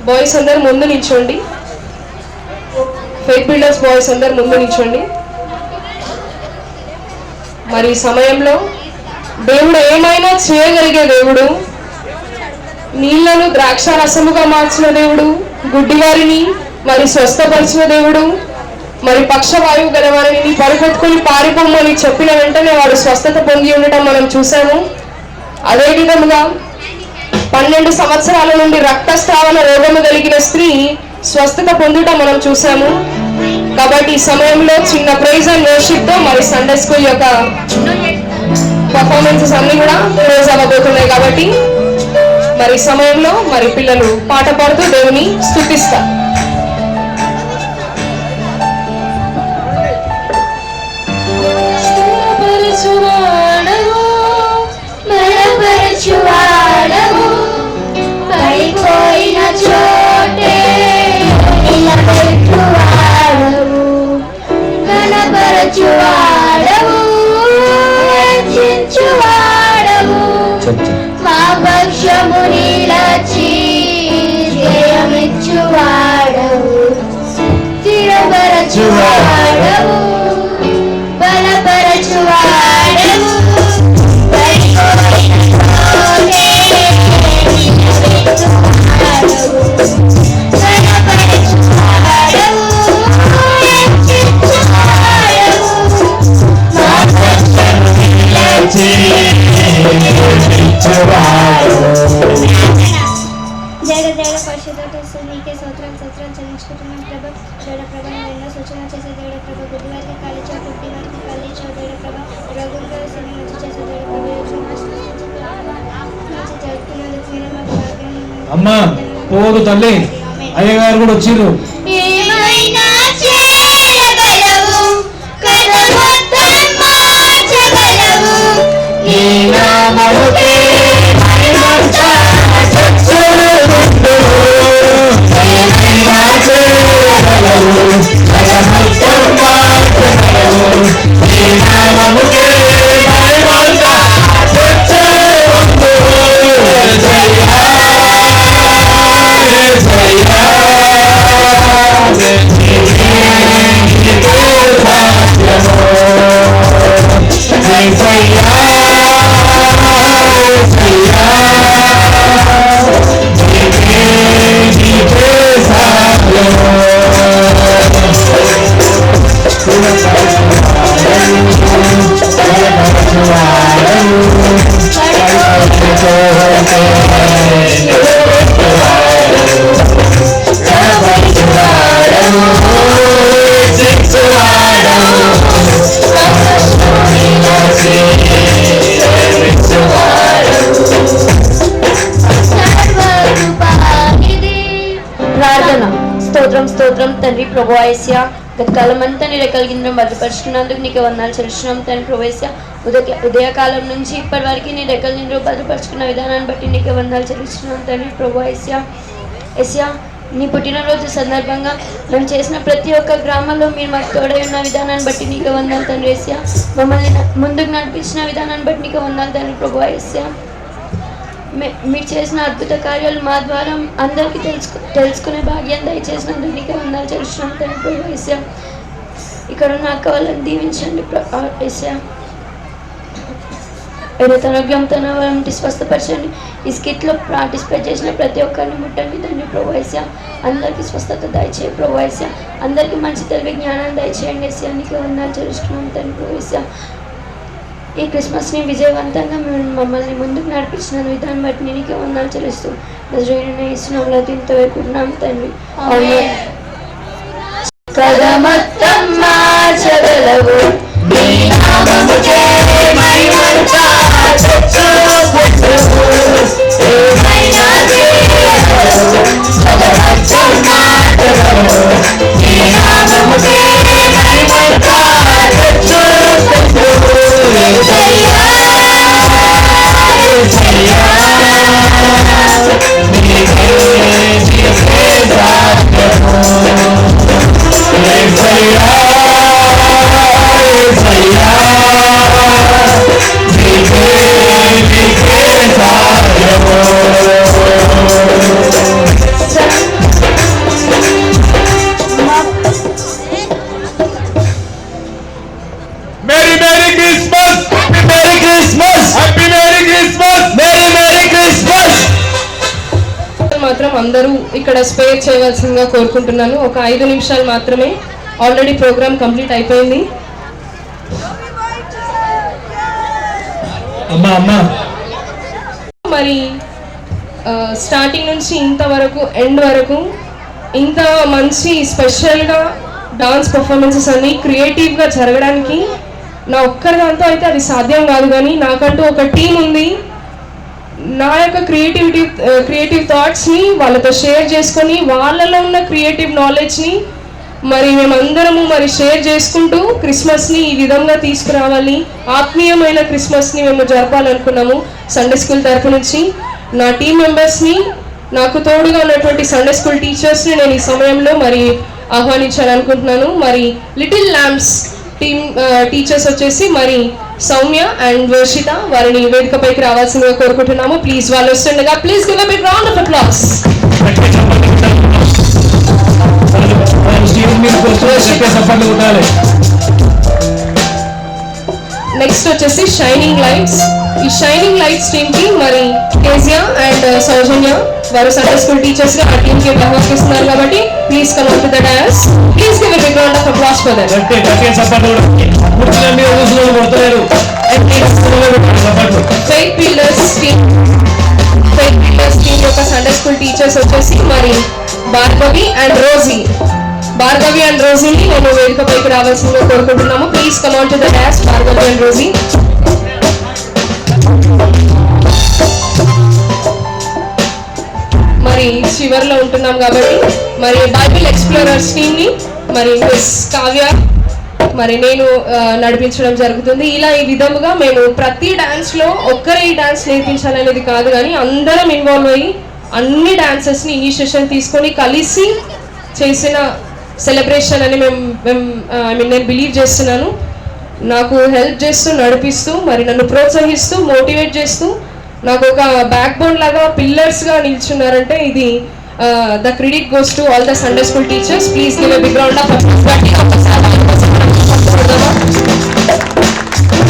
బాయ్స్ అందరు ముందు నిల్చోండి. ఫెయిత్ బిల్డర్స్ బాయ్స్ అందరు ముందు నిల్చోండి. మరి ఈ సమయంలో దేవుడు ఏమైనా చేయగలిగే దేవుడు, నీళ్లను ద్రాక్ష రసముగా మార్చిన దేవుడు, గుడ్డివారిని మరి స్వస్థపరిచిన దేవుడు, మరి పక్షవాయువు గల వారిని పరిపెట్టుకుని పారిపోమని చెప్పిన వెంటనే వాడు స్వస్థత పొంది ఉండటం మనం చూసాము. అదే విధముగా 12 సంవత్సరాల నుండి రక్తస్రావణ రోగము కలిగిన స్త్రీ స్వస్థత పొందుట మనం చూసాము. కాబట్టి ఈ సమయంలో చిన్న ప్రైజ్ అండ్ వర్షిప్ తో మరి సండే స్కూల్ యొక్క పర్ఫార్మెన్సెస్ అన్ని కూడా క్లోజ్ అవ్వబోతున్నాయి. కాబట్టి మరి సమయంలో మరి పిల్లలు పాట పాడుతూ దేవుని స్తుతిస్తారు. పడిపోయిన చోటే నిలబెట్టువాడవు, కనపరచువాడవు, రక్షించువాడవు, మా పక్షము నిలచి జయమిచ్చువాడవు, స్థిరపరచువాడవు, బలపరచువాడవు, నడుచుకుంటున్నాం ప్రభా. దేవుడ ప్రభా నువ్వు ఎన్నో సూచనలు చేసే దేవుడ ప్రభా. గుడ్డివారికి కాలిచావు, గుడ్డివారికి కాలిచావు దేవుడ ప్రభా. రోగులతో సిని మంచి చేసే దేవుడ ప్రభా. మంచి జరుపుకున్నందుకు మీరే మాకు భాగ్యం. అమ్మా పోదు తల్లి, అయ్యగారు కూడా వచ్చిర్రు. ఏమైనా చేయగలవు, కథ మొత్తం మార్చగలవు. నీ నామముకే మహిమంతా చచ్చునుండు. ఏమైనా చేయగలవు, కథ మొత్తం మార్చగలవు. నీ నామముకే మహిమంతా చచ్చునుండు. ప్రార్థన. స్తోత్రం స్తోత్రం తండ్రి ప్రభు యేసయ్య, గతకాలమంతా నీ రెక్కల కింద భద్రపరుచుకున్నందుకు నీకు వందనాలు చెల్లిస్తున్నాం తండ్రి ప్రభు యేసయ్య. ఉదయకాలం నుంచి ఇప్పటి వరకు నీ రెక్కల నిండు భద్రపరుచుకున్న విధానాన్ని బట్టి నీకు వందనాలు చెల్లిస్తున్నాం తండ్రి ప్రభు యేసయ్య. యేసయ్య, నీ పుట్టినరోజు సందర్భంగా మేము చేసిన ప్రతి ఒక్క గ్రామంలో మీరు మాకు తోడై ఉన్న విధానాన్ని బట్టి నీకు వందనాలు తండ్రి యేసయ్య. మమ్మల్ని ముందుకు నడిపించిన విధానాన్ని బట్టి నీకు వందనాలు తండ్రి ప్రభు యేసయ్య. మీరు చేసిన అద్భుత కార్యాలు మా ద్వారా అందరికీ తెలుసుకునే భాగ్యం దయచేసినందుకు నీకు వందనాలు చెల్లిస్తున్నాం తండ్రి ప్రభు యేసయ్య. ఇక్కడ ఉన్న అక్క వాళ్ళని దీవించండి యేసయ్య. తనవ్యం తన వంటి స్వస్థపరచండి. ఈ స్కిట్లో పార్టిసిపేట్ చేసిన ప్రతి ఒక్కరిని ముట్టండి తండ్రి ప్రభు యేసయ్య. అందరికీ స్వస్థత దయచేయి ప్రభు యేసయ్య. అందరికీ మంచి తెలివి జ్ఞానాన్ని దయచేయండి యేసయ్య. నీకు వందనాలు చెల్లిస్తున్నాం తండ్రి ప్రభు యేసయ్య. ఈ క్రిస్మస్ని విజయవంతంగా మమ్మల్ని ముందుకు నడిపించిన విధానం బట్టి నీకే వందనాలు చెల్లిస్తూ నజరేయుడైన యేసునామములో దీంతో వేడుకుంటున్నాం తండ్రి. ఆమేన్. కథ మొత్తం మార్చగలవు, నీ నామముకే మహిమంతా చచ్చునుండు. ఏమైనా చేయగలవు, కథ మొత్తం మార్చగలవు. నీ నామముకే మహిమంతా చచ్చునుండు. మాత్రం అందరూ ఇక్కడ స్పేర్ చేయవలసిందిగా కోరుకుంటున్నాను. ఒక 5 నిమిషాలు మాత్రమే. ఆల్రెడీ ప్రోగ్రామ్ కంప్లీట్ అయిపోయింది. మరి స్టార్టింగ్ నుంచి ఇంతవరకు ఎండ్ వరకు ఇంత మంచి స్పెషల్గా డాన్స్ పర్ఫార్మెన్సెస్ అన్ని క్రియేటివ్గా జరగడానికి నా ఒక్కరిదాంతో అయితే అది సాధ్యం కాదు. కానీ నాకంటూ ఒక టీం ఉంది. నా యొక్క క్రియేటివ్ థాట్స్ని వాళ్ళతో షేర్ చేసుకొని వాళ్ళలో ఉన్న క్రియేటివ్ నాలెడ్జ్ని మరి మేమందరము మరి షేర్ చేసుకుంటూ క్రిస్మస్ని ఈ విధంగా తీసుకురావాలి, ఆత్మీయమైన క్రిస్మస్ని మేము జరపాలనుకున్నాము. సండే స్కూల్ తరపు నుంచి నా టీం మెంబర్స్ని, నాకు తోడుగా ఉన్నటువంటి సండే స్కూల్ టీచర్స్ని నేను ఈ సమయంలో మరి ఆహ్వానించాలనుకుంటున్నాను. మరి లిటిల్ ల్యాంప్స్ టీమ్ టీచర్స్ వచ్చేసి మరి సౌమ్య అండ్ వర్షిత, వారిని వేదికపైకి రావాల్సిందిగా కోరుకుంటున్నాము. ప్లీజ్ వాళ్ళు వస్తుండగా please give a big round of applause. Next వచ్చేసి షైనింగ్ లైట్స్. ఈ షైనింగ్ లైట్స్ టీమ్ కి మరి కేజియా అండ్ సౌజన్య వారు సండే స్కూల్ టీచర్స్ గా ఆ టీమ్ కి వ్యవహరిస్తున్నారు కాబట్టి please come on to the dais. Please give a big round of applause for them. Faith builders team యొక్క సండే స్కూల్ టీచర్స్ వచ్చేసి మరి భార్గవి అండ్ రోజీని నేను వేదికపైకి రావాల్సిందిగా కోరుకుంటున్నాము. Please come on to the dais, Bhargavi and Rosy. మరి చివరిలో ఉంటున్నాం కాబట్టి మరి బైబిల్ ఎక్స్ప్లోరర్స్ టీమ్ని మరి మిస్ కావ్య మరి నేను నడిపించడం జరుగుతుంది. ఇలా ఈ విధముగా మేము ప్రతి డాన్స్లో ఒక్కరే ఈ డాన్స్ నేర్పించాలనేది కాదు, కానీ అందరం ఇన్వాల్వ్ అయ్యి అన్ని డాన్సెస్ని ఇనిషియేషన్ తీసుకొని కలిసి చేసిన సెలబ్రేషన్ అని నేను బిలీవ్ చేస్తున్నాను. నాకు హెల్ప్ చేస్తూ, నడిపిస్తూ, మరి నన్ను ప్రోత్సహిస్తూ, మోటివేట్ చేస్తూ, నాకు ఒక బ్యాక్ బోన్ లాగా పిల్లర్స్గా నిల్చున్నారంటే ఇది the credit goes to all the Sunday school teachers. Please give a big round of applause.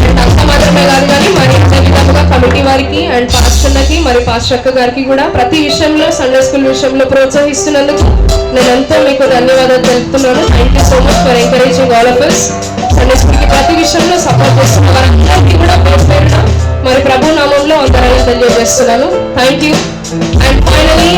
And అంత మాత్రమే కాదు కానీ మరి అదే విధంగా కమిటీ వారికి అండ్ పాస్టర్లకి మరి పాస్టర్ అక్క గారికి కూడా ప్రతి విషయంలో సండే స్కూల్ విషయంలో ప్రోత్సహిస్తున్నందుకు నేను ఎంతో మీకు ధన్యవాదాలు తెలుపుతున్నాను. Thank you so much for encouraging all of us. Sunday స్కూల్కి ప్రతి విషయంలో సపోర్ట్ చేస్తున్న వారందరికీ కూడా పేరు మరి ప్రభు నామంలో అందరాలను తెలియజేస్తున్నాను. Thank you. And finally